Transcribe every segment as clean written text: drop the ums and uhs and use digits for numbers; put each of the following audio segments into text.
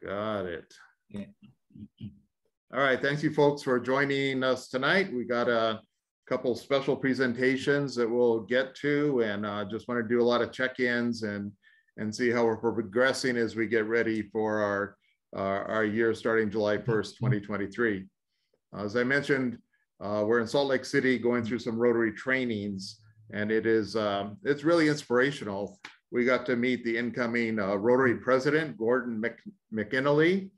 Got it. Yeah. All right, thanks you folks for joining us tonight. We got a couple special presentations that we'll get to, and just want to do a lot of check-ins and see how we're progressing as we get ready for our year starting July 1st, 2023. As I mentioned, we're in Salt Lake City going through some Rotary trainings, and it's really inspirational. We got to meet the incoming Rotary president, Gordon McInally.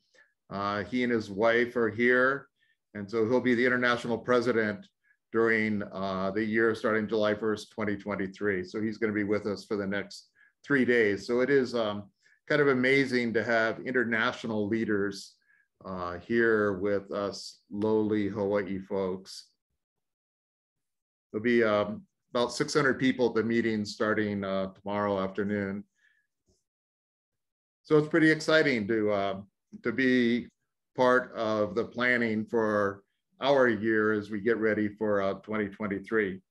He and his wife are here, and so he'll be the international president during the year starting July 1st, 2023. So he's going to be with us for the next 3 days. So it is kind of amazing to have international leaders here with us lowly Hawaii folks. There'll be about 600 people at the meeting starting tomorrow afternoon. So it's pretty exciting to be part of the planning for our year as we get ready for 2023.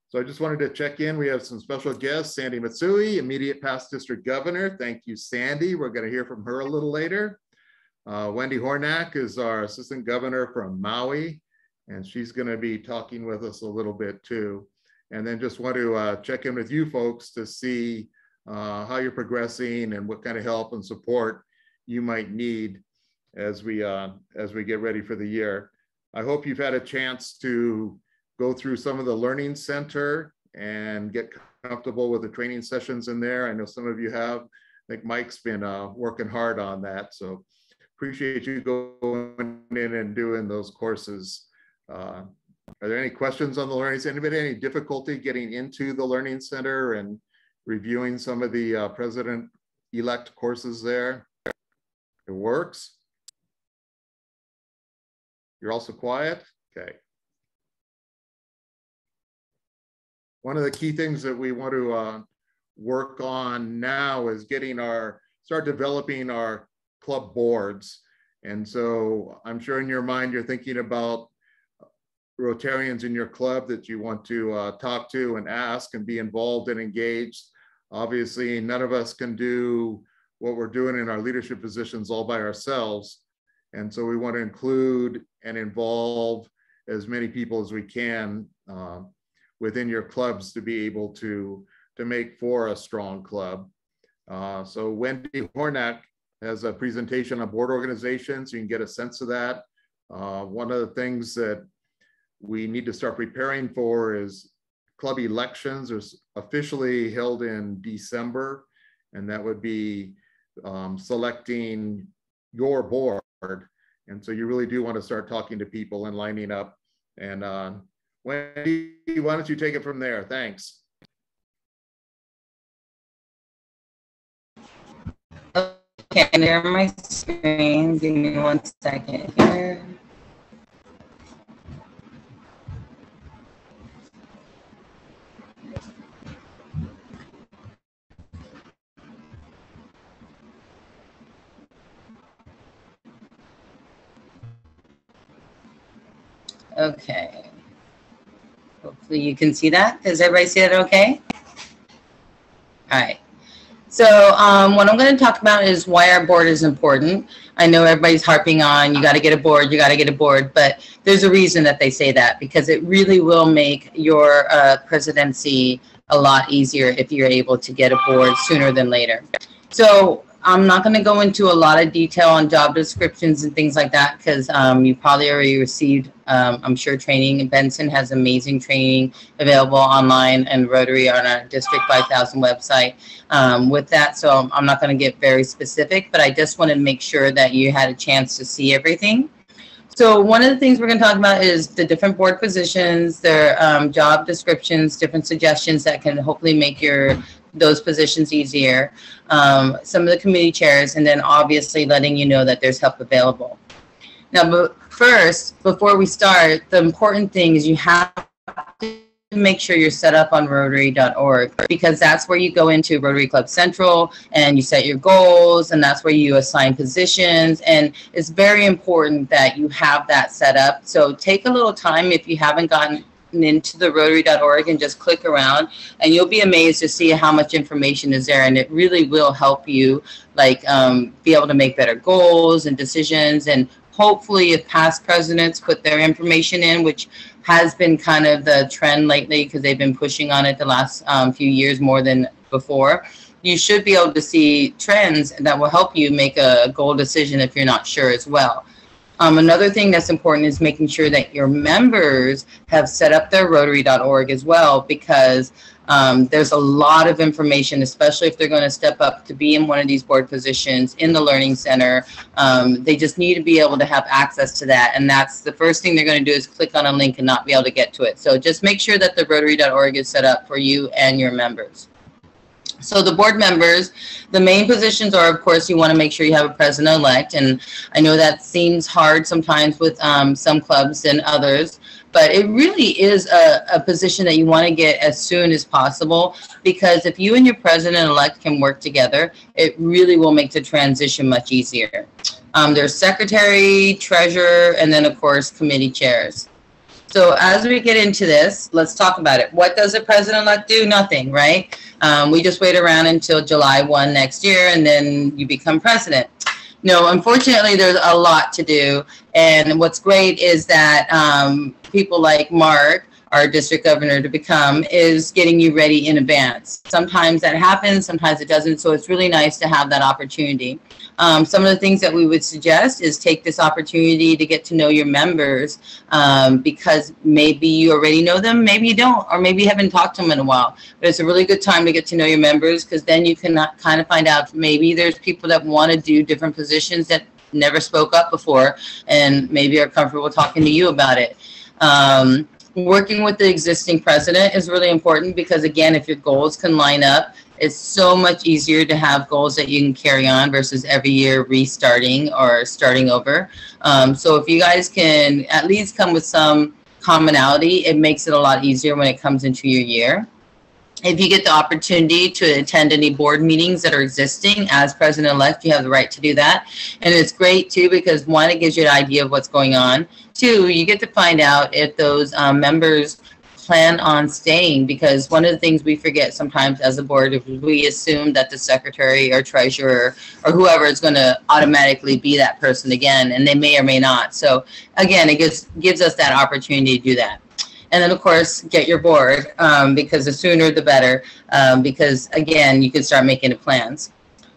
So I just wanted to check in. We have some special guests, Sandy Matsui, immediate past district governor. Thank you, Sandy. We're going to hear from her a little later. Wendy Hornak is our assistant governor from Maui, and she's going to be talking with us a little bit too. And then just want to check in with you folks to see how you're progressing and what kind of help and support you might need as we get ready for the year. I hope you've had a chance to go through some of the Learning Center and get comfortable with the training sessions in there. I know some of you have. I think Mike's been working hard on that. So appreciate you going in and doing those courses. Are there any questions on the Learning Center? Anybody any difficulty getting into the Learning Center and reviewing some of the president-elect courses there? It works? You're also quiet? Okay. One of the key things that we want to work on now is start developing our club boards. And so I'm sure in your mind, you're thinking about Rotarians in your club that you want to talk to and ask and be involved and engaged. Obviously, none of us can do what we're doing in our leadership positions all by ourselves. And so we want to include and involve as many people as we can within your clubs to be able to make for a strong club. So Wendy Hornak has a presentation on board organizations. You can get a sense of that. One of the things that we need to start preparing for is club elections are officially held in December, and that would be selecting your board. And so you really do want to start talking to people and lining up. And Wendy, why don't you take it from there? Thanks. Okay, I share my screen. Give me 1 second here. Okay. Hopefully you can see that. Does everybody see that okay? All right. So what I'm going to talk about is why our board is important. I know everybody's harping on, you got to get a board, you got to get a board, but there's a reason that they say that, because it really will make your presidency a lot easier if you're able to get a board sooner than later. So I'm not going to go into a lot of detail on job descriptions and things like that, because you probably already received, I'm sure, training. Benson has amazing training available online and Rotary on our District 5000 website with that. So I'm not going to get very specific, but I just want to make sure that you had a chance to see everything. So one of the things we're going to talk about is the different board positions, their job descriptions, different suggestions that can hopefully make those positions easier, some of the committee chairs, and then obviously letting you know that there's help available. Now, but first, before we start, the important thing is you have to make sure you're set up on Rotary.org, because that's where you go into Rotary Club Central and you set your goals, and that's where you assign positions, and it's very important that you have that set up. So take a little time if you haven't gotten into the Rotary.org and just click around, and you'll be amazed to see how much information is there, and it really will help you like be able to make better goals and decisions. And hopefully if past presidents put their information in, which has been kind of the trend lately because they've been pushing on it the last few years more than before, you should be able to see trends that will help you make a goal decision if you're not sure as well. Another thing that's important is making sure that your members have set up their Rotary.org as well, because there's a lot of information, especially if they're going to step up to be in one of these board positions in the Learning Center. They just need to be able to have access to that. And that's the first thing they're going to do is click on a link and not be able to get to it. So just make sure that the Rotary.org is set up for you and your members. So the board members, the main positions are, of course, you want to make sure you have a president-elect. And I know that seems hard sometimes with some clubs than others, but it really is a position that you want to get as soon as possible, because if you and your president-elect can work together, it really will make the transition much easier. There's secretary, treasurer, and then, of course, committee chairs. So as we get into this, let's talk about it. What does a president-elect do? Nothing, right? We just wait around until July 1 next year, and then you become president. No, unfortunately, there's a lot to do. And what's great is that people like Mark, our district governor to become, is getting you ready in advance. Sometimes that happens, sometimes it doesn't. So it's really nice to have that opportunity. Some of the things that we would suggest is take this opportunity to get to know your members, because maybe you already know them, maybe you don't, or maybe you haven't talked to them in a while. But it's a really good time to get to know your members, because then you can kind of find out maybe there's people that want to do different positions that never spoke up before and maybe are comfortable talking to you about it. Working with the existing president is really important, because again, if your goals can line up, it's so much easier to have goals that you can carry on versus every year restarting or starting over. So if you guys can at least come with some commonality, it makes it a lot easier when it comes into your year. If you get the opportunity to attend any board meetings that are existing as president-elect, you have the right to do that. And it's great too, because one, it gives you an idea of what's going on. Two, you get to find out if those members plan on staying, because one of the things we forget sometimes as a board is we assume that the secretary or treasurer or whoever is going to automatically be that person again, and they may or may not. So again, it gives us that opportunity to do that. And then, of course, get your board, because the sooner the better, because, again, you can start making the plans.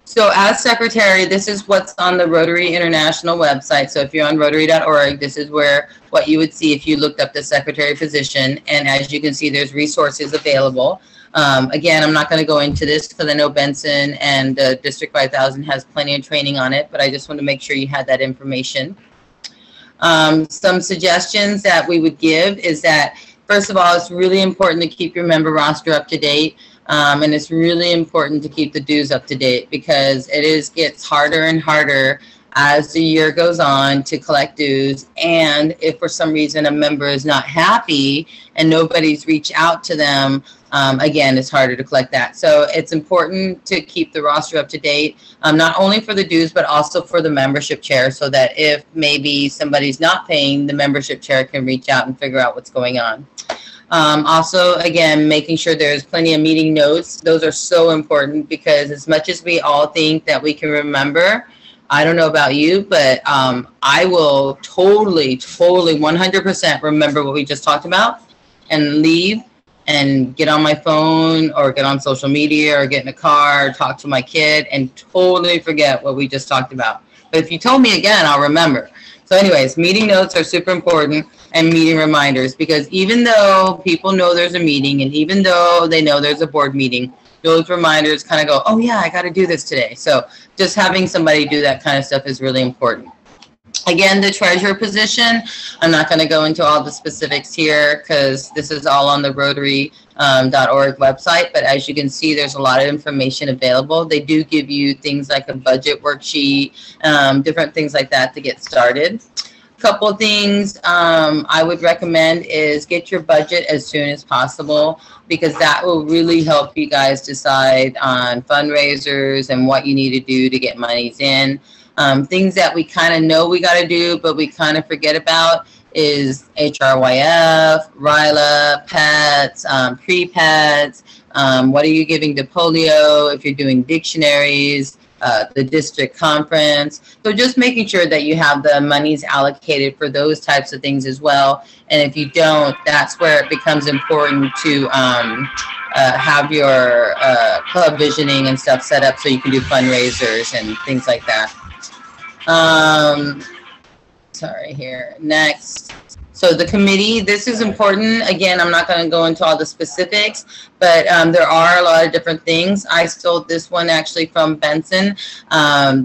So as secretary, this is what's on the Rotary International website. So if you're on Rotary.org, this is what you would see if you looked up the secretary position. And as you can see, there's resources available. Again, I'm not going to go into this because I know Benson and District 5000 has plenty of training on it, but I just want to make sure you had that information. Some suggestions that we would give is that, first of all, it's really important to keep your member roster up to date. And it's really important to keep the dues up to date, because it gets harder and harder as the year goes on to collect dues. And if for some reason a member is not happy and nobody's reached out to them, again, it's harder to collect that. So it's important to keep the roster up to date, not only for the dues, but also for the membership chair, so that if maybe somebody's not paying, the membership chair can reach out and figure out what's going on. Also, again, making sure there's plenty of meeting notes. Those are so important, because as much as we all think that we can remember, I don't know about you, but I will totally 100% remember what we just talked about and leave and get on my phone or get on social media or get in a car or talk to my kid and totally forget what we just talked about. But if you told me again, I'll remember. So anyways, meeting notes are super important, and meeting reminders, because even though people know there's a meeting and even though they know there's a board meeting, those reminders kind of go, oh yeah, I got to do this today. So just having somebody do that kind of stuff is really important. Again, the treasurer position, I'm not going to go into all the specifics here because this is all on the Rotary.org website. But as you can see, there's a lot of information available. They do give you things like a budget worksheet, different things like that to get started. A couple of things I would recommend is get your budget as soon as possible, because that will really help you guys decide on fundraisers and what you need to do to get monies in. Things that we kind of know we got to do, but we kind of forget about is HRYF, RILA, PETS, pre-PETS. What are you giving to polio? If you're doing dictionaries, the district conference. So just making sure that you have the monies allocated for those types of things as well. And if you don't, that's where it becomes important to have your club visioning and stuff set up so you can do fundraisers and things like that. Sorry here. Next. So the committee, this is important. Again, I'm not going to go into all the specifics, but there are a lot of different things. I stole this one actually from Benson.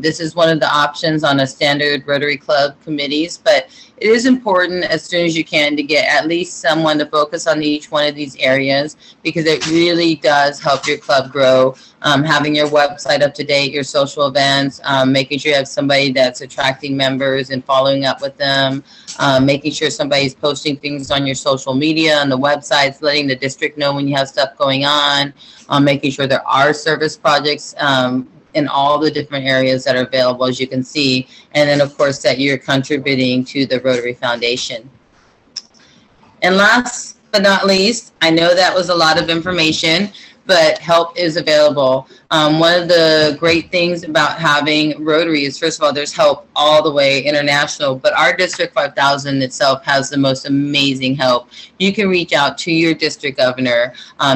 This is one of the options on a standard Rotary Club committees, but it is important as soon as you can to get at least someone to focus on each one of these areas, because it really does help your club grow. Having your website up to date, your social events, making sure you have somebody that's attracting members and following up with them, making sure somebody's posting things on your social media and the websites, letting the district know when you have stuff going on, making sure there are service projects in all the different areas that are available, as you can see, and then of course that you're contributing to the Rotary Foundation. And last but not least, I know that was a lot of information, but help is available. One of the great things about having Rotary is, first of all, there's help all the way international, but our District 5000 itself has the most amazing help. You can reach out to your district governor,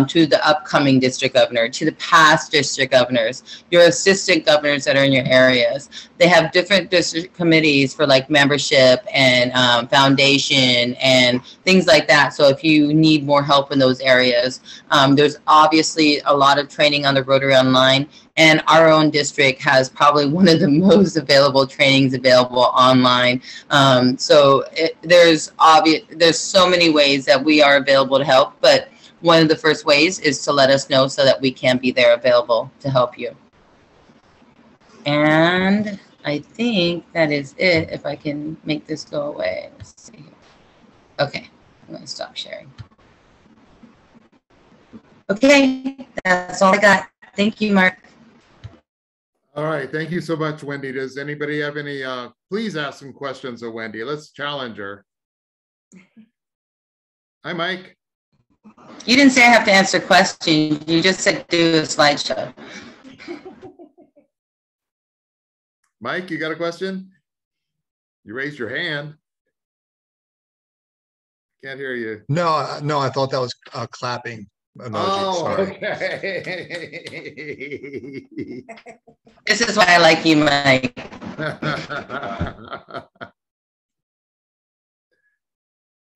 to the upcoming district governor, to the past district governors, your assistant governors that are in your areas. They have different district committees for like membership and foundation and things like that. So if you need more help in those areas, there's obviously a lot of training on the Rotary Online. And our own district has probably one of the most available trainings available online. So there's so many ways that we are available to help, but one of the first ways is to let us know so that we can be there available to help you. And I think that is it. If I can make this go away. Let's see. Okay, I'm going to stop sharing. Okay, that's all I got. Thank you, Mark. All right, thank you so much, Wendy. Does anybody have any, please ask some questions of Wendy. Let's challenge her. Hi, Mike. You didn't say I have to answer questions. You just said do a slideshow. Mike, you got a question? You raised your hand. Can't hear you. No, I thought that was clapping emoji. Oh, sorry. Okay. This is why I like you, Mike.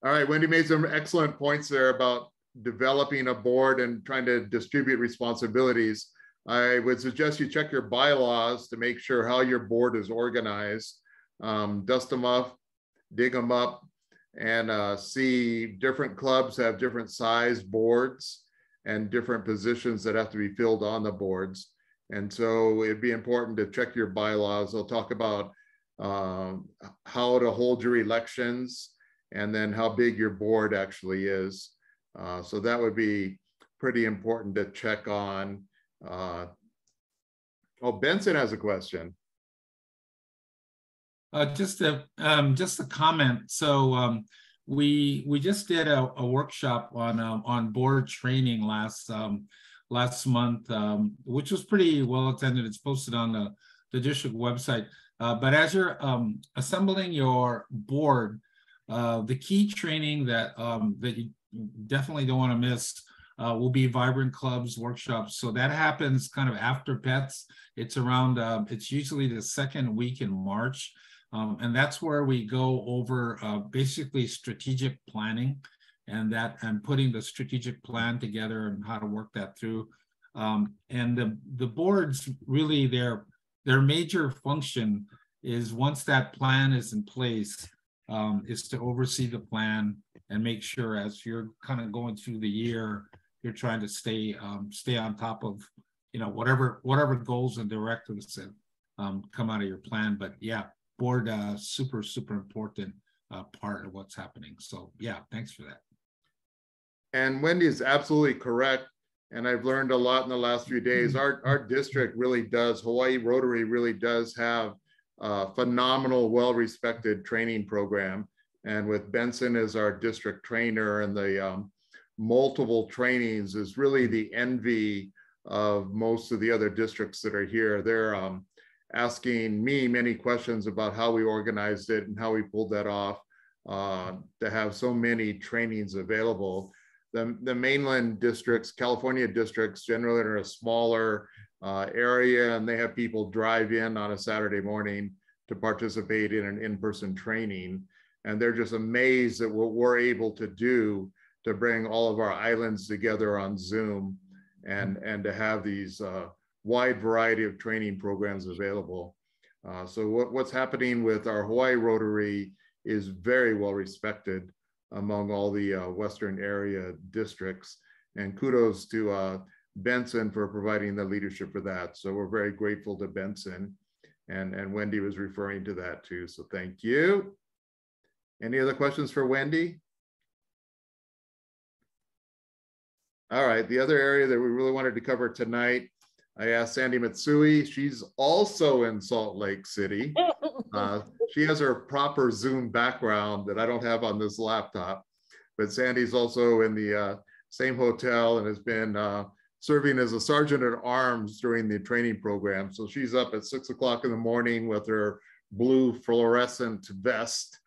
All right, Wendy made some excellent points there about developing a board and trying to distribute responsibilities. I would suggest you check your bylaws to make sure how your board is organized. Dust them up, dig them up, and see different clubs have different size boards and different positions that have to be filled on the boards. And so it'd be important to check your bylaws. They'll talk about how to hold your elections and then how big your board actually is. So that would be pretty important to check on. Oh, Benson has a question. Just a comment. So we just did a workshop on board training last month, which was pretty well attended. It's posted on the district website. But as you're assembling your board, the key training that you definitely don't want to miss will be Vibrant Clubs workshops. So that happens kind of after PETS. It's around, it's usually the second week in March. And that's where we go over basically strategic planning and putting the strategic plan together and how to work that through. And the boards really, their major function is once that plan is in place, is to oversee the plan and make sure as you're kind of going through the year, you're trying to stay on top of, whatever goals and directives that come out of your plan. But yeah, board super important part of what's happening. So yeah, thanks for that. And Wendy is absolutely correct. And I've learned a lot in the last few days. Our district really does, Hawaii Rotary really does have a phenomenal, well-respected training program. And with Benson as our district trainer, and the multiple trainings is really the envy of most of the other districts that are here. They're asking me many questions about how we organized it and how we pulled that off, to have so many trainings available. The mainland districts, California districts, generally are a smaller area, and they have people drive in on a Saturday morning to participate in an in-person training. And they're just amazed at what we're able to do to bring all of our islands together on Zoom, and to have these wide variety of training programs available. So what's happening with our Hawaii Rotary is very well respected among all the Western area districts. And kudos to Benson for providing the leadership for that. So we're very grateful to Benson. And Wendy was referring to that too, so thank you. Any other questions for Wendy? All right, the other area that we really wanted to cover tonight, I asked Sandy Matsui. She's also in Salt Lake City. She has her proper Zoom background that I don't have on this laptop, but Sandy's also in the same hotel and has been serving as a sergeant at arms during the training program. So she's up at 6 o'clock in the morning with her blue fluorescent vest,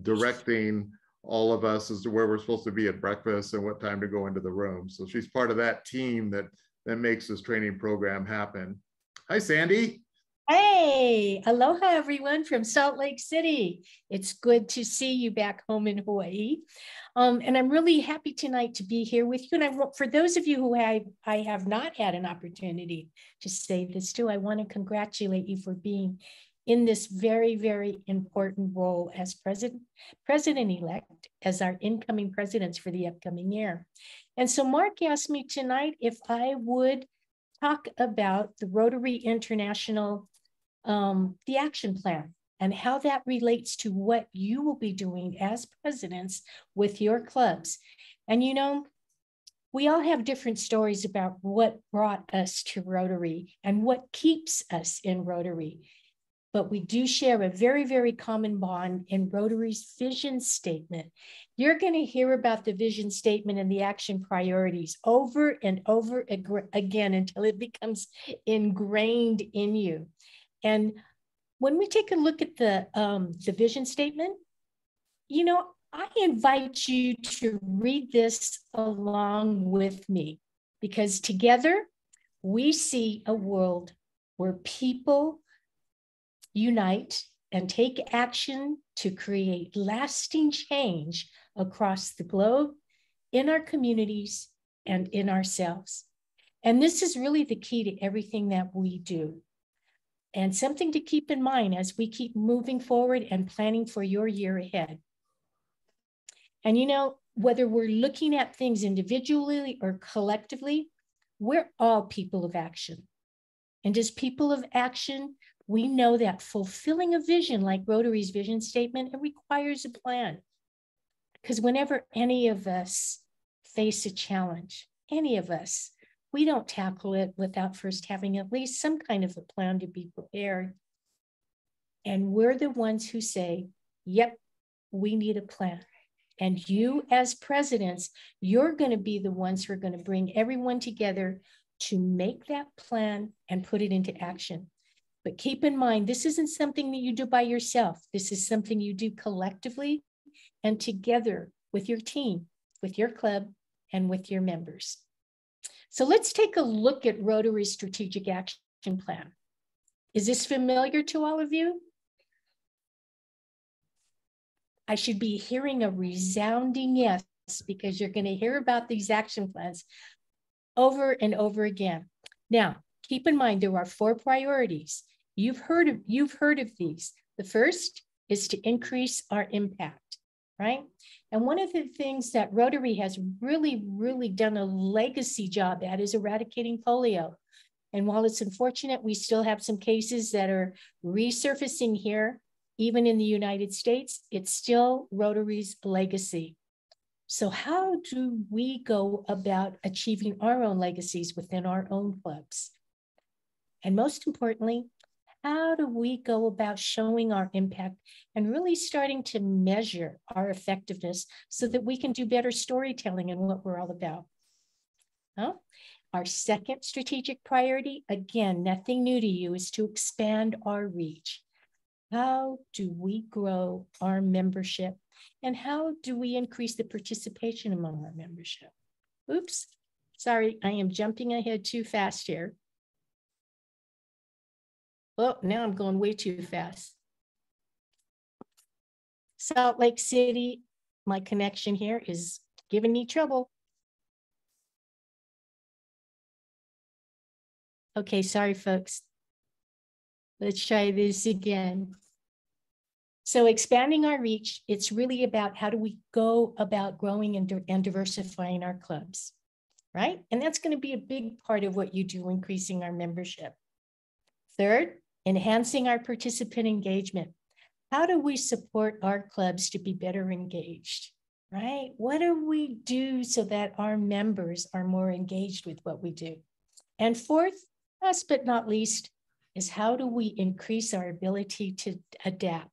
directing all of us as to where we're supposed to be at breakfast and what time to go into the room. So she's part of that team that makes this training program happen. Hi, Sandy. Hey, aloha everyone from Salt Lake City. It's good to see you back home in Hawaii. And I'm really happy tonight to be here with you. And for those of you who I have not had an opportunity to say this to, I want to congratulate you for being in this very, very important role as president-elect, as our incoming presidents for the upcoming year. And so Mark asked me tonight if I would talk about the Rotary International, the action plan, and how that relates to what you will be doing as presidents with your clubs. And you know, we all have different stories about what brought us to Rotary and what keeps us in Rotary. But we do share a very, very common bond in Rotary's vision statement. You're going to hear about the vision statement and the action priorities over and over again until it becomes ingrained in you. And when we take a look at the vision statement, you know, I invite you to read this along with me, because together we see a world where people unite and take action to create lasting change across the globe, in our communities, and in ourselves. And this is really the key to everything that we do. And something to keep in mind as we keep moving forward and planning for your year ahead. And you know, whether we're looking at things individually or collectively, we're all people of action. And as people of action, we know that fulfilling a vision like Rotary's vision statement, it requires a plan. Because whenever any of us face a challenge, any of us, we don't tackle it without first having at least some kind of a plan to be prepared. And we're the ones who say, yep, we need a plan. And you as presidents, you're going to be the ones who are going to bring everyone together to make that plan and put it into action. But keep in mind, this isn't something that you do by yourself. This is something you do collectively and together with your team, with your club, and with your members. So let's take a look at Rotary's strategic action plan. Is this familiar to all of you? I should be hearing a resounding yes, because you're going to hear about these action plans over and over again. Now, keep in mind, there are 4 priorities. You've heard of these. The first is to increase our impact, right? And one of the things that Rotary has really, really done a legacy job at is eradicating polio. And while it's unfortunate, we still have some cases that are resurfacing here, even in the United States, it's still Rotary's legacy. So how do we go about achieving our own legacies within our own clubs? And most importantly, how do we go about showing our impact and really starting to measure our effectiveness so that we can do better storytelling and what we're all about? Well, our second strategic priority, again, nothing new to you, is to expand our reach. How do we grow our membership? And how do we increase the participation among our membership? Oops, sorry, I am jumping ahead too fast here. Oh, now I'm going way too fast. Salt Lake City, my connection here is giving me trouble. Okay, sorry, folks. Let's try this again. So expanding our reach, it's really about how do we go about growing and diversifying our clubs, right? And that's going to be a big part of what you do, increasing our membership. Third, enhancing our participant engagement. How do we support our clubs to be better engaged, right? What do we do so that our members are more engaged with what we do? And fourth, last but not least, is how do we increase our ability to adapt?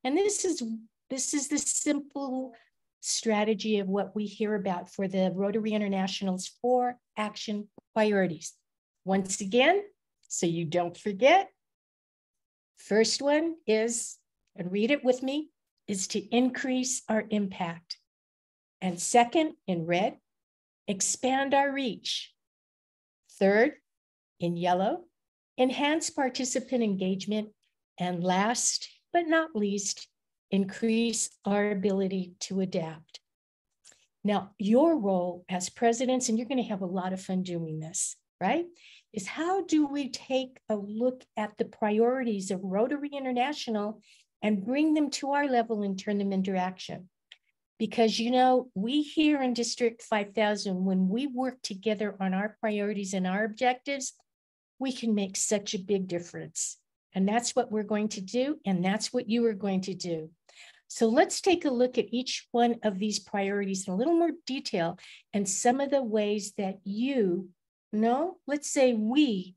And this is the simple strategy of what we hear about for the Rotary International's 4 action priorities. Once again, so you don't forget, first one is, and read it with me, is to increase our impact. And second, in red, expand our reach. Third, in yellow, enhance participant engagement. And last but not least, increase our ability to adapt. Now, your role as presidents, and you're going to have a lot of fun doing this, right? Is how do we take a look at the priorities of Rotary International and bring them to our level and turn them into action? Because, you know, we here in District 5000, when we work together on our priorities and our objectives, we can make such a big difference. And that's what we're going to do. And that's what you are going to do. So let's take a look at each one of these priorities in a little more detail and some of the ways that let's say we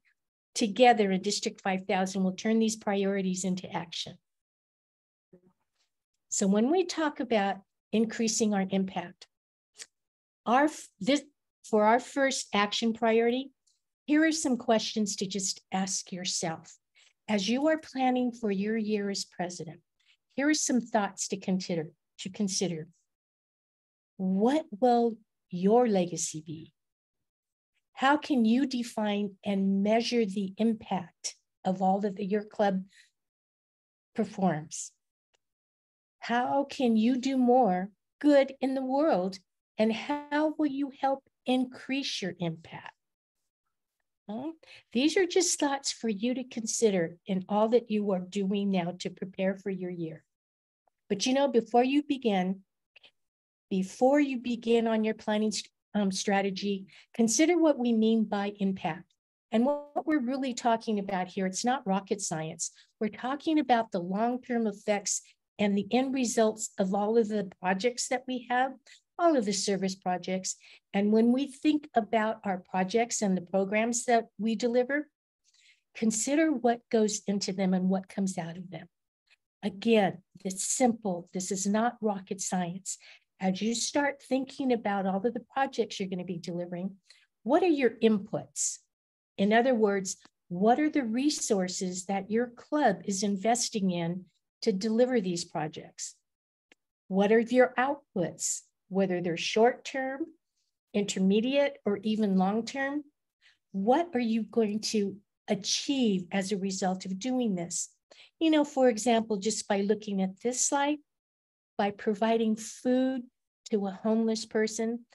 together in District 5000 will turn these priorities into action. So when we talk about increasing our impact, for our first action priority, here are some questions to just ask yourself. As you are planning for your year as president, here are some thoughts to consider. What will your legacy be? How can you define and measure the impact of all that your club performs? How can you do more good in the world? And how will you help increase your impact? These are just thoughts for you to consider in all that you are doing now to prepare for your year. But you know, before you begin on your planning strategy, consider what we mean by impact. And what we're really talking about here, it's not rocket science. We're talking about the long-term effects and the end results of all of the projects that we have, all of the service projects. And when we think about our projects and the programs that we deliver, consider what goes into them and what comes out of them. Again, it's simple. This is not rocket science. As you start thinking about all of the projects you're going to be delivering, what are your inputs? In other words, what are the resources that your club is investing in to deliver these projects? What are your outputs? Whether they're short-term, intermediate, or even long-term, what are you going to achieve as a result of doing this? You know, for example, just by looking at this slide, by providing food to a homeless person,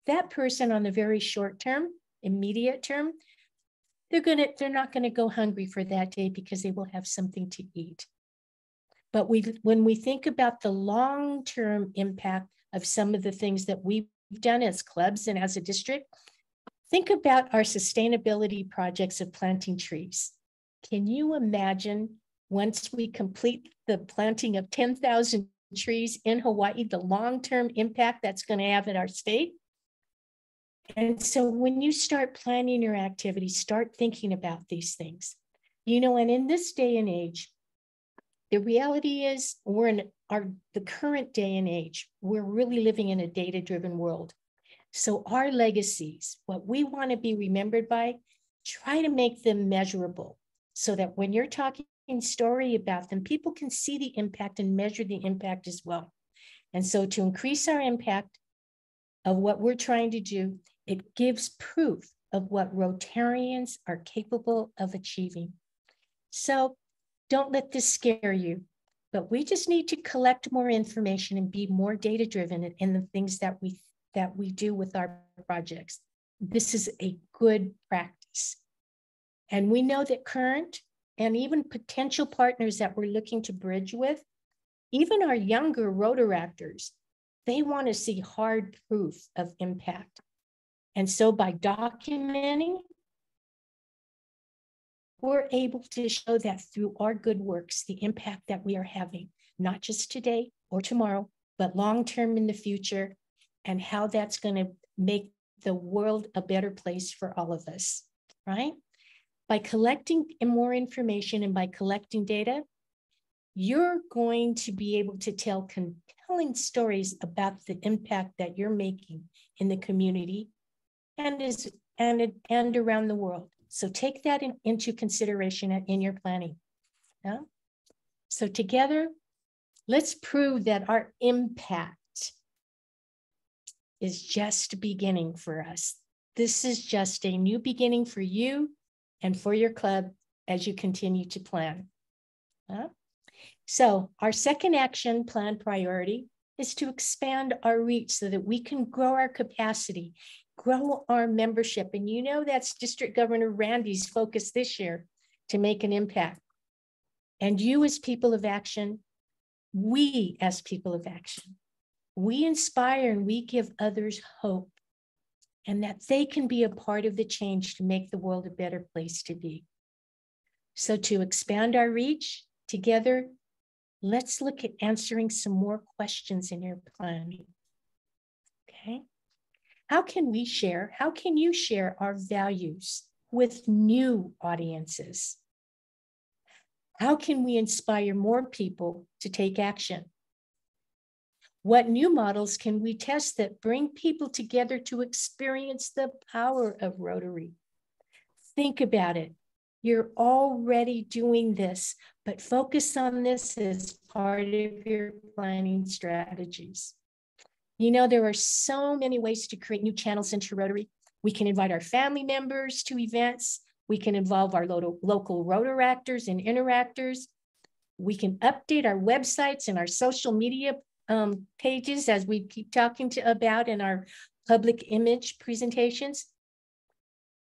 that person on the very short term, immediate term, they're not going to go hungry for that day because they will have something to eat. But when we think about the long-term impact of some of the things that we've done as clubs and as a district, think about our sustainability projects of planting trees. Can you imagine once we complete the planting of 10,000 trees in Hawaii, the long-term impact that's going to have in our state? And so when you start planning your activities, start thinking about these things. You know, and in this day and age, the reality is we're in the current day and age, we're really living in a data-driven world. So our legacies, what we want to be remembered by, try to make them measurable so that when you're talking story about them, people can see the impact and measure the impact as well. And so to increase our impact of what we're trying to do, it gives proof of what Rotarians are capable of achieving. So don't let this scare you, but we just need to collect more information and be more data-driven in the things that we do with our projects. This is a good practice. And we know that current and even potential partners that we're looking to bridge with, even our younger Rotaractors, they want to see hard proof of impact. And so by documenting, we're able to show that through our good works, the impact that we are having, not just today or tomorrow, but long-term in the future, and how that's going to make the world a better place for all of us, right? By collecting more information and by collecting data, you're going to be able to tell compelling stories about the impact that you're making in the community and around the world. So take that into consideration in your planning. Yeah? So together, let's prove that our impact is just beginning for us. This is just a new beginning for you and for your club as you continue to plan. So our second action plan priority is to expand our reach so that we can grow our capacity, grow our membership. And you know that's District Governor Randy's focus this year, to make an impact. And you as people of action, we as people of action, we inspire and we give others hope, and that they can be a part of the change to make the world a better place to be. So to expand our reach together, let's look at answering some more questions in your planning. Okay. How can you share our values with new audiences? How can we inspire more people to take action? What new models can we test that bring people together to experience the power of Rotary? Think about it. You're already doing this, but focus on this as part of your planning strategies. You know, there are so many ways to create new channels into Rotary. We can invite our family members to events. We can involve our local Rotaractors and interactors. We can update our websites and our social media pages, as we keep talking about in our public image presentations.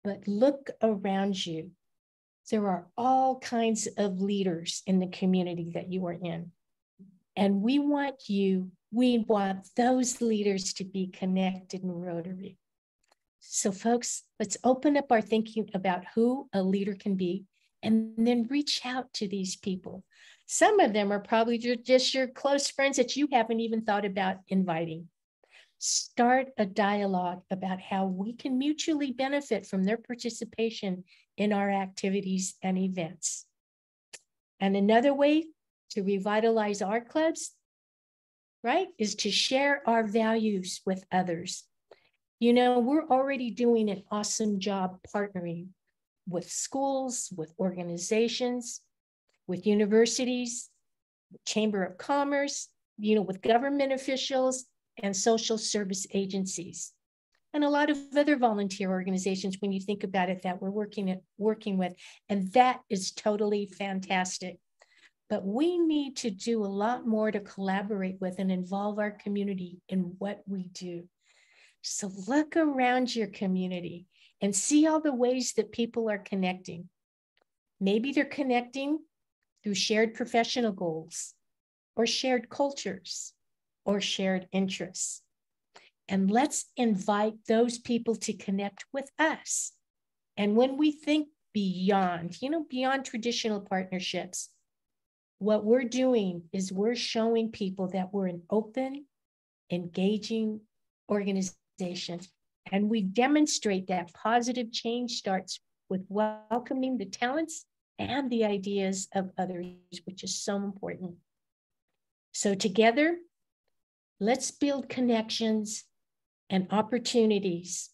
But look around you. There are all kinds of leaders in the community that you are in. And we want those leaders to be connected in Rotary. So folks, let's open up our thinking about who a leader can be, and then reach out to these people. Some of them are probably just your close friends that you haven't even thought about inviting. Start a dialogue about how we can mutually benefit from their participation in our activities and events. And another way to revitalize our clubs, right, is to share our values with others. You know, we're already doing an awesome job partnering with schools, with organizations, with universities, with Chamber of Commerce, you know, with government officials and social service agencies, and a lot of other volunteer organizations when you think about it that we're working with, and that is totally fantastic. But we need to do a lot more to collaborate with and involve our community in what we do. So look around your community and see all the ways that people are connecting. Maybe they're connecting through shared professional goals, or shared cultures, or shared interests. And let's invite those people to connect with us. And when we think beyond traditional partnerships, what we're doing is we're showing people that we're an open, engaging organization. And we demonstrate that positive change starts with welcoming the talents and the ideas of others, which is so important. So together, let's build connections and opportunities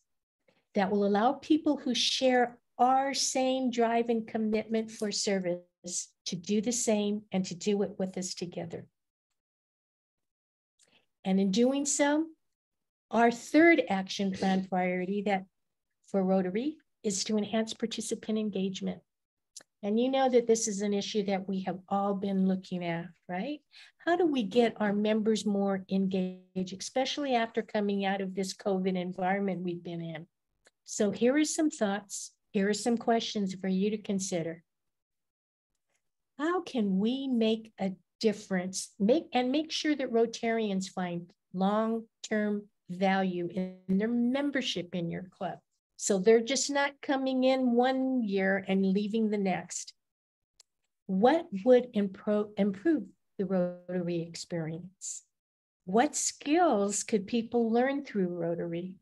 that will allow people who share our same drive and commitment for service to do the same and to do it with us together. And in doing so, our third action plan priority that for Rotary is to enhance participant engagement. And you know that this is an issue that we have all been looking at, right? How do we get our members more engaged, especially after coming out of this COVID environment we've been in? So here are some thoughts. Here are some questions for you to consider. How can we make a difference, make sure that Rotarians find long-term value in their membership in your club? So they're just not coming in one year and leaving the next. What would improve the Rotary experience? What skills could people learn through Rotary?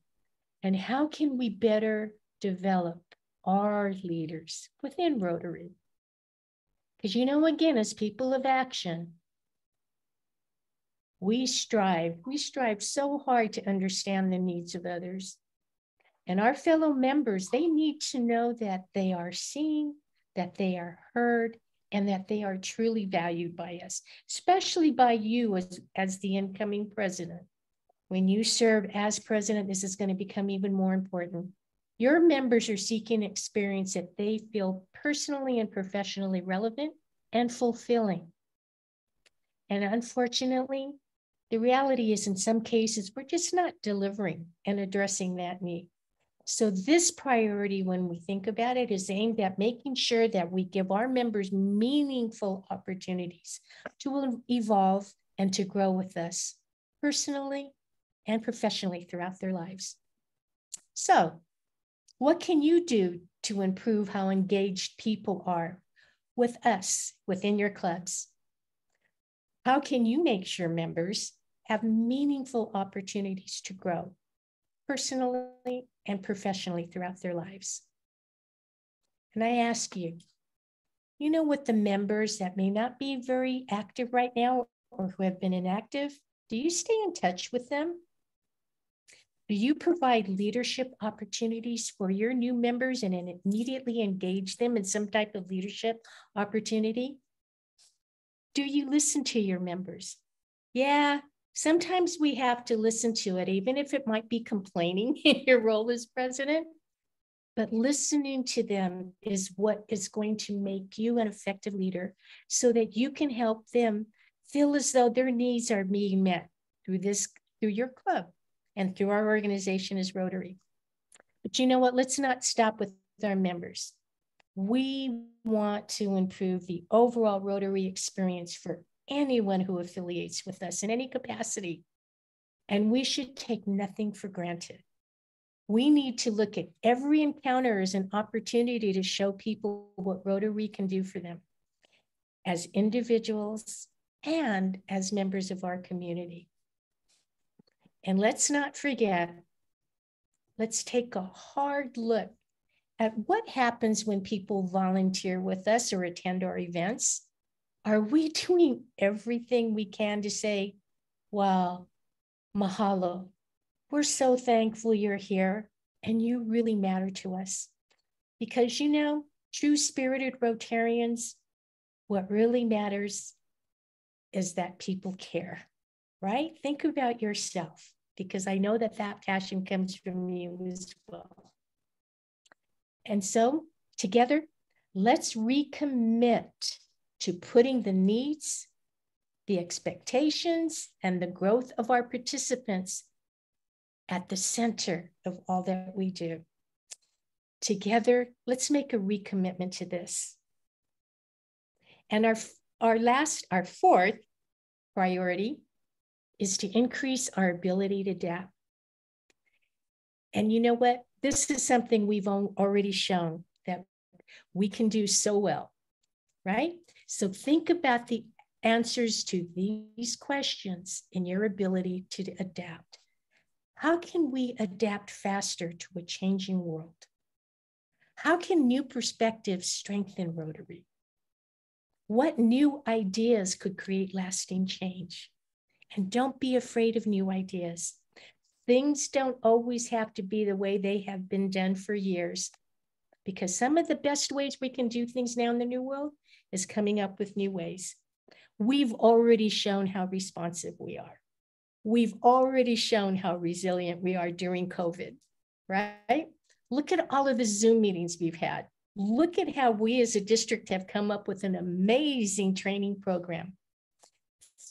And how can we better develop our leaders within Rotary? Because, you know, again, as people of action, we strive so hard to understand the needs of others. And our fellow members, they need to know that they are seen, that they are heard, and that they are truly valued by us, especially by you as the incoming president. When you serve as president, this is going to become even more important. Your members are seeking an experience that they feel personally and professionally relevant and fulfilling. And unfortunately, the reality is in some cases, we're just not delivering and addressing that need. So this priority, when we think about it, is aimed at making sure that we give our members meaningful opportunities to evolve and to grow with us personally and professionally throughout their lives. So what can you do to improve how engaged people are with us within your clubs? How can you make sure members have meaningful opportunities to grow personally and professionally throughout their lives? And I ask you, you know, with the members that may not be very active right now or who have been inactive, do you stay in touch with them? Do you provide leadership opportunities for your new members and immediately engage them in some type of leadership opportunity? Do you listen to your members? Yeah, sometimes we have to listen to it, even if it might be complaining in your role as president. But listening to them is what is going to make you an effective leader so that you can help them feel as though their needs are being met through your club and through our organization as Rotary. But you know what? Let's not stop with our members. We want to improve the overall Rotary experience for anyone who affiliates with us in any capacity. And we should take nothing for granted. We need to look at every encounter as an opportunity to show people what Rotary can do for them as individuals and as members of our community. And let's not forget, let's take a hard look at what happens when people volunteer with us or attend our events. Are we doing everything we can to say, wow, mahalo, we're so thankful you're here and you really matter to us? Because, you know, true spirited Rotarians, what really matters is that people care, right? Think about yourself, because I know that that passion comes from you as well. And so together, let's recommit to putting the needs, the expectations, and the growth of our participants at the center of all that we do. Together, let's make a recommitment to this. And our fourth priority is to increase our ability to adapt. And you know what? This is something we've already shown that we can do so well, right? So think about the answers to these questions in your ability to adapt. How can we adapt faster to a changing world? How can new perspectives strengthen Rotary? What new ideas could create lasting change? And don't be afraid of new ideas. Things don't always have to be the way they have been done for years, because some of the best ways we can do things now in the new world is coming up with new ways. We've already shown how responsive we are. We've already shown how resilient we are during COVID, right? Look at all of the Zoom meetings we've had. Look at how we as a district have come up with an amazing training program.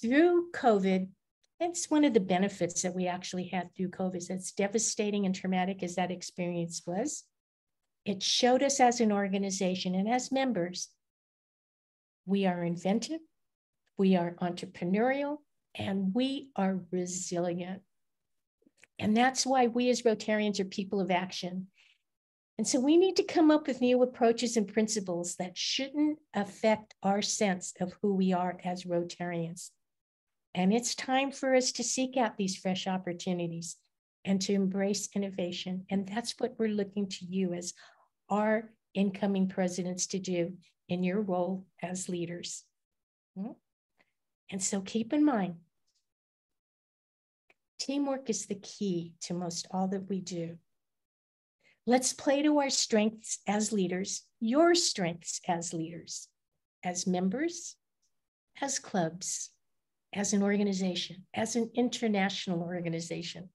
Through COVID, it's one of the benefits that we actually had through COVID. As devastating and traumatic as that experience was, it showed us as an organization and as members, we are inventive, we are entrepreneurial, and we are resilient. And that's why we as Rotarians are people of action. And so we need to come up with new approaches and principles that shouldn't affect our sense of who we are as Rotarians. And it's time for us to seek out these fresh opportunities and to embrace innovation. And that's what we're looking to you as our incoming presidents to do in your role as leaders. And so keep in mind, teamwork is the key to most all that we do. Let's play to our strengths as leaders, your strengths as leaders, as members, as clubs, as an organization, as an international organization.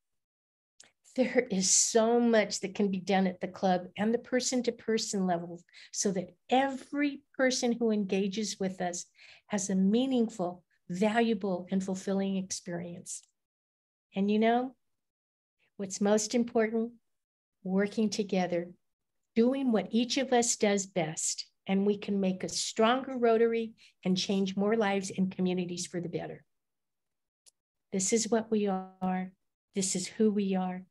There is so much that can be done at the club and the person-to-person level so that every person who engages with us has a meaningful, valuable, and fulfilling experience. And you know, what's most important? Working together, doing what each of us does best, and we can make a stronger Rotary and change more lives and communities for the better. This is what we are. This is who we are.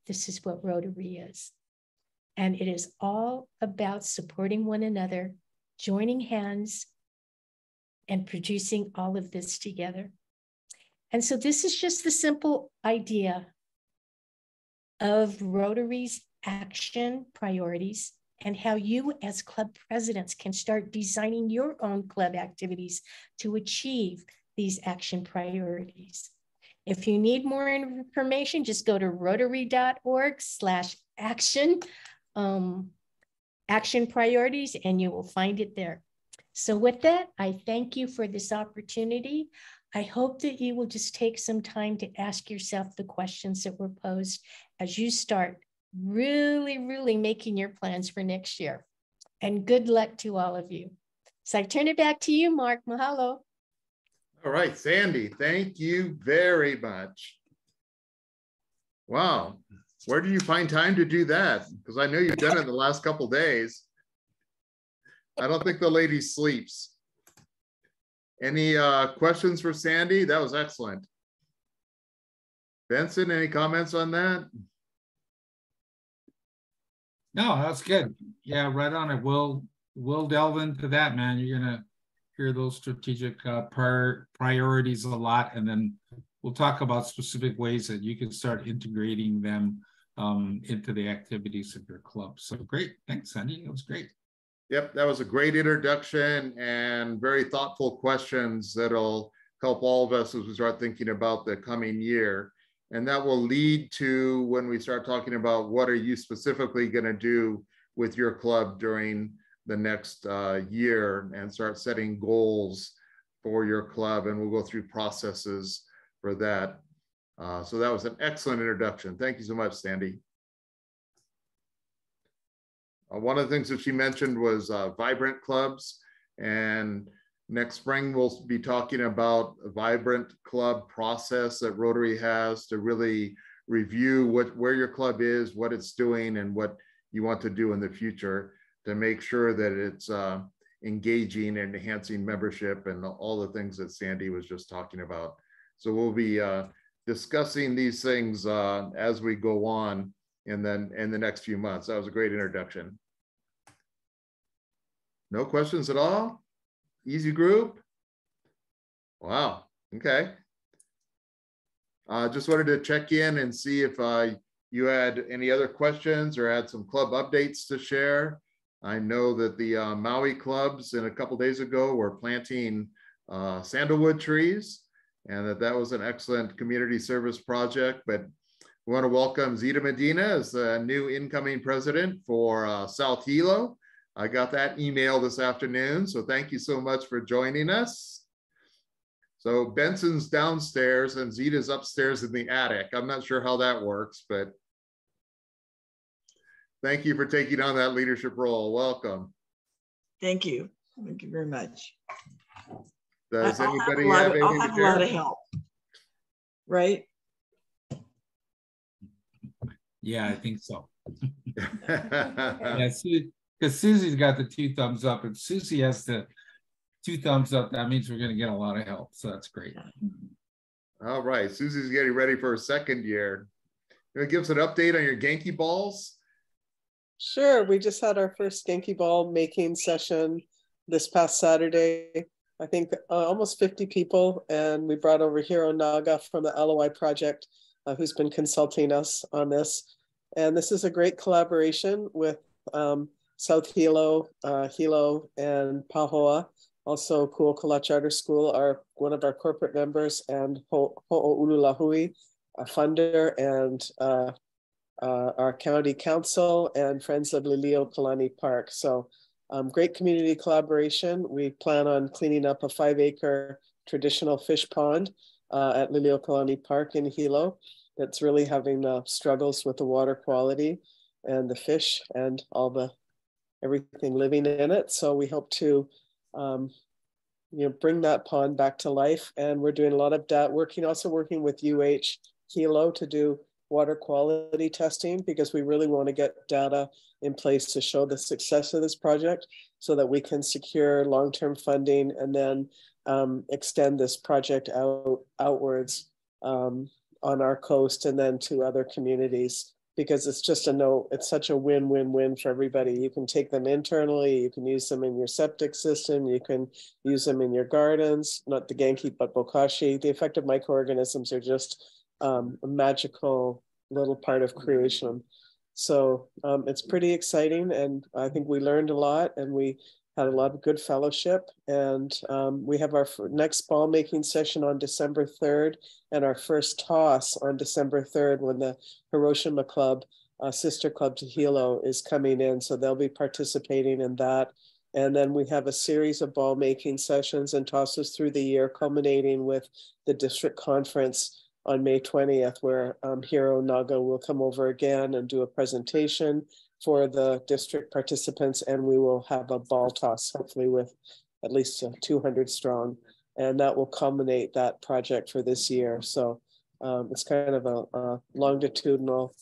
This is what Rotary is. And it is all about supporting one another, joining hands, and producing all of this together. And so this is just the simple idea of Rotary's action priorities and how you as club presidents can start designing your own club activities to achieve these action priorities. If you need more information, just go to rotary.org/action action priorities, and you will find it there. So with that, I thank you for this opportunity. I hope that you will just take some time to ask yourself the questions that were posed as you start really making your plans for next year. And good luck to all of you. So I turn it back to you, Mark. Mahalo. All right, Sandy, thank you very much. Wow, where do you find time to do that? Because I know you've done it the last couple of days. I don't think the lady sleeps. Any questions for Sandy? That was excellent. Benson, any comments on that? No, that's good. Yeah, right on it. We'll delve into that, man. You're gonna hear those strategic priorities a lot, and then we'll talk about specific ways that you can start integrating them into the activities of your club. So great, thanks, Sandy. That was great. Yep, that was a great introduction and very thoughtful questions that'll help all of us as we start thinking about the coming year. And that will lead to when we start talking about what are you specifically going to do with your club during the next year, and start setting goals for your club. And we'll go through processes for that. So that was an excellent introduction. Thank you so much, Sandy. One of the things that she mentioned was vibrant clubs, and next spring we'll be talking about a vibrant club process that Rotary has to really review where your club is, what it's doing, and what you want to do in the future to make sure that it's engaging and enhancing membership and all the things that Sandy was just talking about. So we'll be discussing these things as we go on in the next few months. That was a great introduction. No questions at all? Easy group? Wow, okay. Just wanted to check in and see if you had any other questions or had some club updates to share. I know that the Maui clubs a couple days ago were planting sandalwood trees, and that was an excellent community service project. But we want to welcome Zita Medina as the new incoming president for South Hilo. I got that email this afternoon, so thank you so much for joining us. So Benson's downstairs and Zita's upstairs in the attic. I'm not sure how that works, but thank you for taking on that leadership role. Welcome. Thank you. Thank you very much. Does anybody I'll have anything have to a lot share? of help, right? Yeah, I think so. Yeah, because Susie's got the 2 thumbs up. If Susie has the 2 thumbs up, that means we're going to get a lot of help. So that's great. All right, Susie's getting ready for her second year. You want to give us an update on your Genki balls? Sure. We just had our first Genki ball making session this past Saturday. I think almost 50 people, and we brought over Hiro Naga from the LOI project, who's been consulting us on this. And this is a great collaboration with South Hilo, Hilo, and Pahoa. Also, Kuokala Charter School are one of our corporate members, and Ho'oululahui, a funder, and our county council and Friends of Lilio Kalani Park. So great community collaboration. We plan on cleaning up a 5-acre traditional fish pond at Lilio Kalani Park in Hilo. That's really having struggles with the water quality and the fish and everything living in it. So we hope to bring that pond back to life. And we're doing a lot of that, also working with UH Hilo to do water quality testing, because we really want to get data in place to show the success of this project so that we can secure long-term funding and then extend this project outwards on our coast and then to other communities, because it's just it's such a win-win-win for everybody. You can take them internally, you can use them in your septic system, you can use them in your gardens, not the Genki, but bokashi. The effective microorganisms are just a magical little part of creation. So it's pretty exciting, and I think we learned a lot, and we had a lot of good fellowship. And we have our next ball making session on December 3rd, and our first toss on December 3rd when the Hiroshima Club, sister club to Hilo, is coming in. So they'll be participating in that. And then we have a series of ball making sessions and tosses through the year, culminating with the district conference on May 20th, where Hiro Naga will come over again and do a presentation for the district participants, and we will have a ball toss, hopefully with at least 200 strong, and that will culminate that project for this year. So it's kind of a longitudinal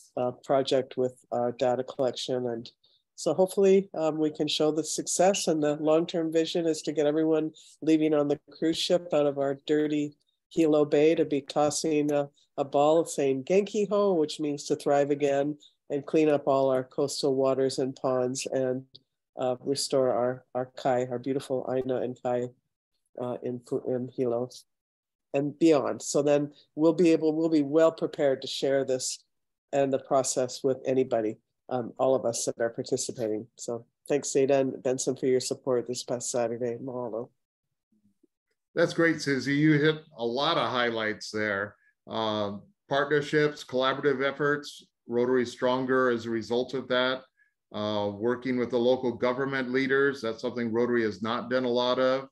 project with data collection, and so hopefully we can show the success. And the long-term vision is to get everyone leaving on the cruise ship out of our dirty Hilo Bay to be tossing a ball saying Genki Ho, which means to thrive again, and clean up all our coastal waters and ponds and restore our kai, our beautiful Aina and kai in Hilo and beyond. So then we'll be well prepared to share this and the process with anybody, all of us that are participating. So thanks, Zeta and Benson, for your support this past Saturday. Mahalo. That's great, Susie. You hit a lot of highlights there. Partnerships, collaborative efforts, Rotary Stronger as a result of that. Working with the local government leaders, that's something Rotary has not done a lot of,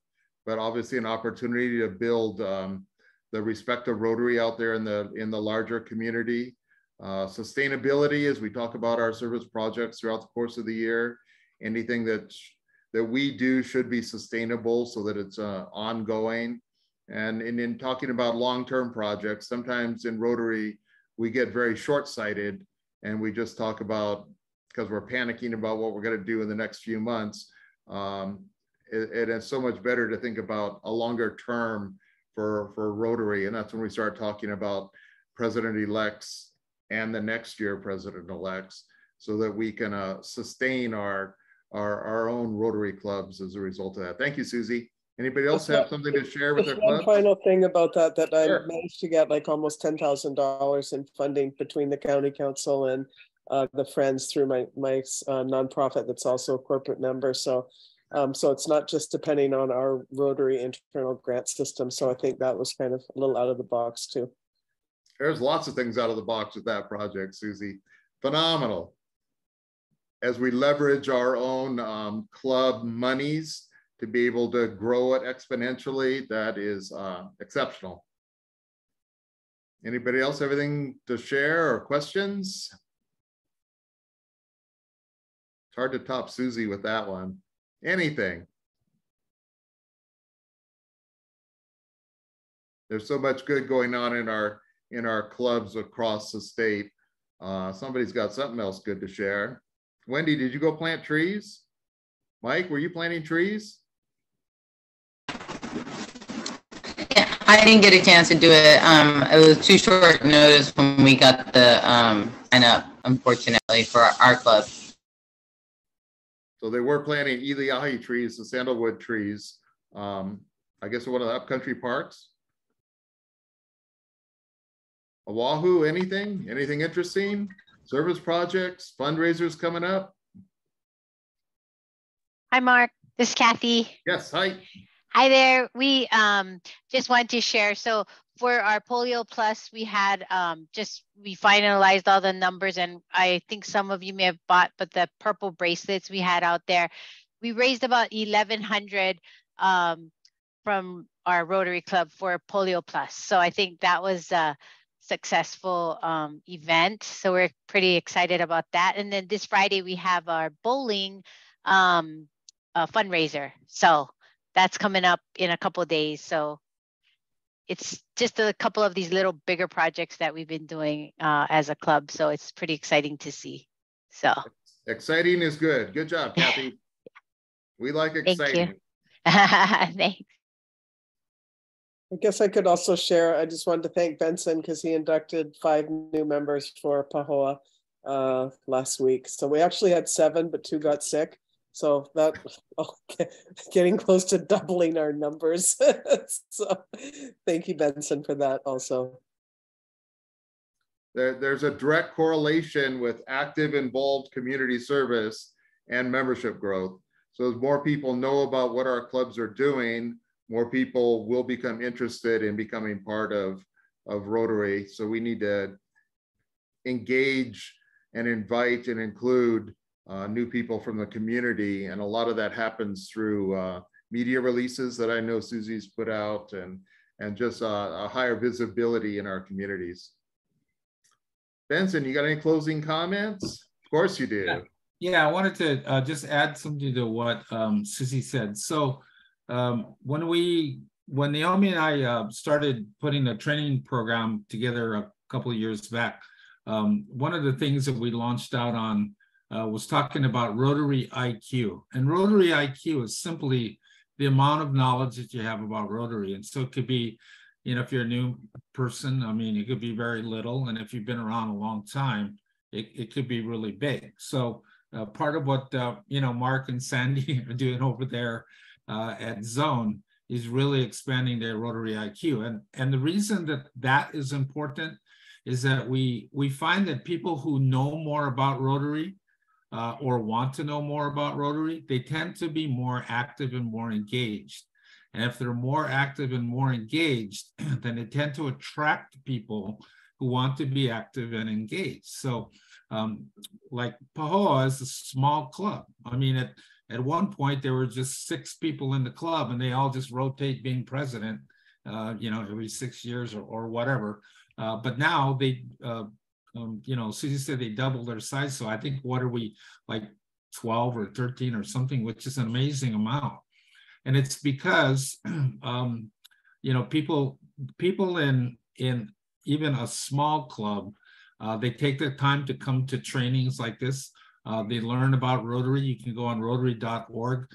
but obviously an opportunity to build the respect of Rotary out there in the larger community. Sustainability, as we talk about our service projects throughout the course of the year, anything that we do should be sustainable so that it's ongoing. And in talking about long-term projects, sometimes in Rotary, we get very short-sighted and we just talk about, because we're panicking about what we're going to do in the next few months. It is so much better to think about a longer term for Rotary. And that's when we start talking about president-elects and the next year president-elects, so that we can sustain our own Rotary clubs as a result of that. Thank you, Susie. Anybody else have something to share with their clubs? One final thing about that Sure. I managed to get like almost $10,000 in funding between the county council and the friends through my nonprofit that's also a corporate member. So so it's not just depending on our Rotary internal grant system. So I think that was kind of a little out of the box too. There's lots of things out of the box with that project, Susie. Phenomenal. As we leverage our own club monies to be able to grow it exponentially, that is exceptional. Anybody else, everything to share or questions? It's hard to top Susie with that one. Anything. There's so much good going on in our clubs across the state. Somebody's got something else good to share. Wendy, did you go plant trees? Mike, were you planting trees? Yeah, I didn't get a chance to do it. It was too short notice when we got the sign up, unfortunately, for our club. So they were planting Iliahi trees, the sandalwood trees. I guess one of the upcountry parks. Oahu, anything? Anything interesting? Service projects, fundraisers coming up? Hi, Mark. This is Kathy. Yes, hi. Hi there. We just wanted to share. So for our Polio Plus, we had we finalized all the numbers, and I think some of you may have bought, but the purple bracelets we had out there, we raised about 1,100 from our Rotary Club for Polio Plus. So I think that was successful event. So we're pretty excited about that. And then this Friday we have our bowling fundraiser. So that's coming up in a couple of days. So it's just a couple of these little bigger projects that we've been doing as a club. So it's pretty exciting to see. So exciting is good. Good job, Kathy. We like exciting. Thank you. Thanks. I guess I could also share, I just wanted to thank Benson because he inducted 5 new members for Pahoa last week. So we actually had 7, but 2 got sick. So that getting close to doubling our numbers. So thank you, Benson, for that also. There's a direct correlation with active, involved community service and membership growth. So as more people know about what our clubs are doing, more people will become interested in becoming part of Rotary. So we need to engage and invite and include new people from the community. And a lot of that happens through media releases that I know Susie's put out and just a higher visibility in our communities. Benson, you got any closing comments? Of course you do. Yeah, I wanted to just add something to what Susie said. So when Naomi and I started putting a training program together a couple of years back, one of the things that we launched out on was talking about Rotary IQ. And Rotary IQ is simply the amount of knowledge that you have about Rotary. And so it could be, you know, if you're a new person, I mean, it could be very little. And if you've been around a long time, it could be really big. So part of what, you know, Mark and Sandy are doing over there at Zone is really expanding their Rotary IQ. And the reason that that is important is that we find that people who know more about Rotary or want to know more about Rotary, they tend to be more active and more engaged. And if they're more active and more engaged, then they tend to attract people who want to be active and engaged. So like Pahoa is a small club. I mean, at one point there were just 6 people in the club and they all just rotate being president, you know, every 6 years or whatever. But now they, you know, Susie said they doubled their size. So I think, what are we, like 12 or 13 or something, which is an amazing amount. And it's because, you know, people in even a small club, they take their time to come to trainings like this. They learn about Rotary. You can go on rotary.org.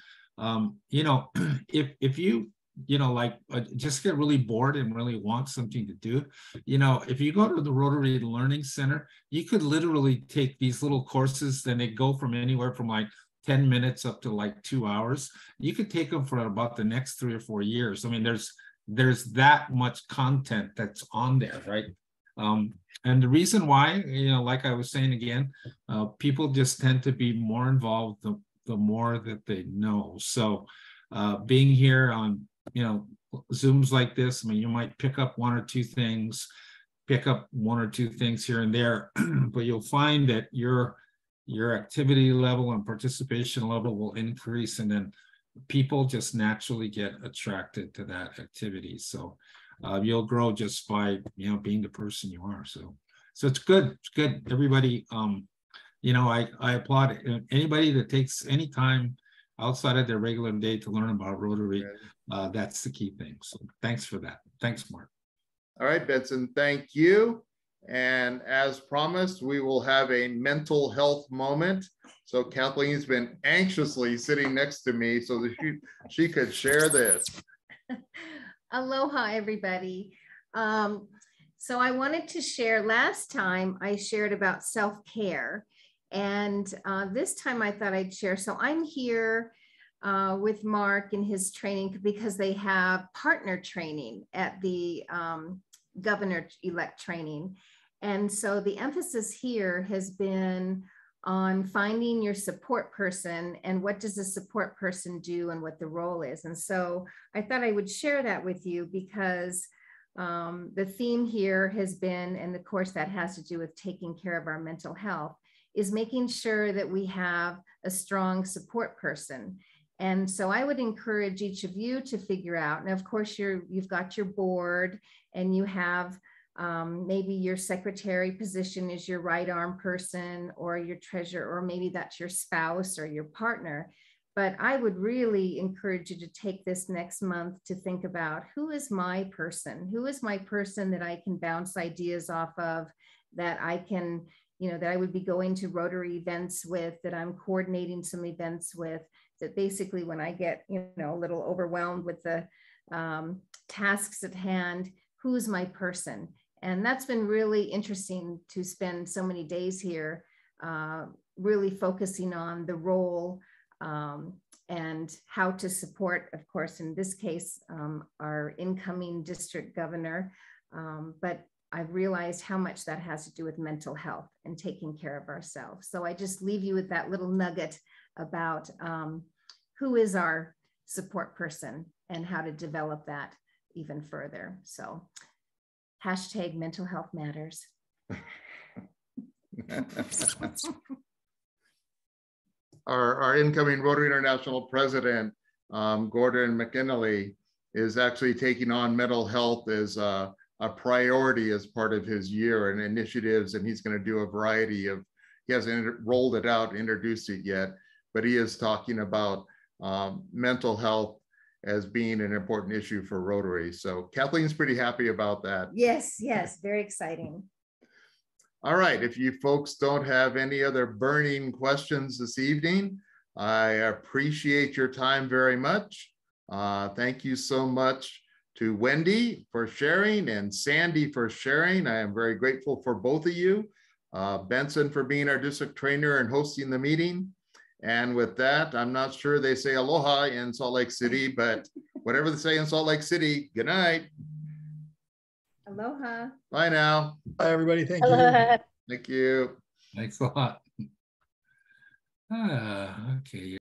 You know, if you, you know, like just get really bored and really want something to do, you know, if you go to the Rotary Learning Center, you could literally take these little courses, then they go from anywhere from like 10 minutes up to like 2 hours. You could take them for about the next 3 or 4 years. I mean, there's that much content that's on there, right? And the reason why, like I was saying again, people just tend to be more involved the more that they know. So being here on, Zooms like this, I mean, you might pick up one or two things here and there, but you'll find that your activity level and participation level will increase, and then people just naturally get attracted to that activity. So you'll grow just by being the person you are. So it's good. It's good. Everybody, I applaud anybody that takes any time outside of their regular day to learn about Rotary. That's the key thing. So thanks for that. Thanks, Mark. All right, Benson, thank you. And as promised, we will have a mental health moment. So Kathleen's been anxiously sitting next to me so that she could share this. Aloha, everybody. So I wanted to share, last time I shared about self-care, and this time I thought I'd share. So I'm here with Mark in his training because they have partner training at the governor-elect training. And so the emphasis here has been on finding your support person and what does a support person do and what the role is. And so I thought I would share that with you because the theme here has been, and of course that has to do with taking care of our mental health, is making sure that we have a strong support person. And so I would encourage each of you to figure out, and of course you've got your board and you have maybe your secretary position is your right arm person or your treasurer, or maybe that's your spouse or your partner. But I would really encourage you to take this next month to think about, who is my person? Who is my person that I can bounce ideas off of, that I can, that I would be going to Rotary events with, that I'm coordinating some events with, that basically when I get, a little overwhelmed with the tasks at hand, who's my person? And that's been really interesting to spend so many days here, really focusing on the role and how to support, of course, in this case, our incoming district governor. But I've realized how much that has to do with mental health and taking care of ourselves. So I just leave you with that little nugget about who is our support person and how to develop that even further. So hashtag mental health matters. Our incoming Rotary International president, Gordon McKinley, is actually taking on mental health as a priority as part of his year and initiatives. And he's going to do a variety of, he hasn't rolled it out, introduced it yet, but he is talking about mental health as being an important issue for Rotary. So Kathleen's pretty happy about that. Yes, very exciting. All right, if you folks don't have any other burning questions this evening, I appreciate your time very much. Thank you so much to Wendy for sharing and Sandy for sharing. I am very grateful for both of you. Benson for being our district trainer and hosting the meeting. And with that, I'm not sure they say aloha in Salt Lake City, but whatever they say in Salt Lake City, good night. Aloha. Bye now. Bye, everybody. Thank you. Aloha. Thank you. Thanks a lot. Okay.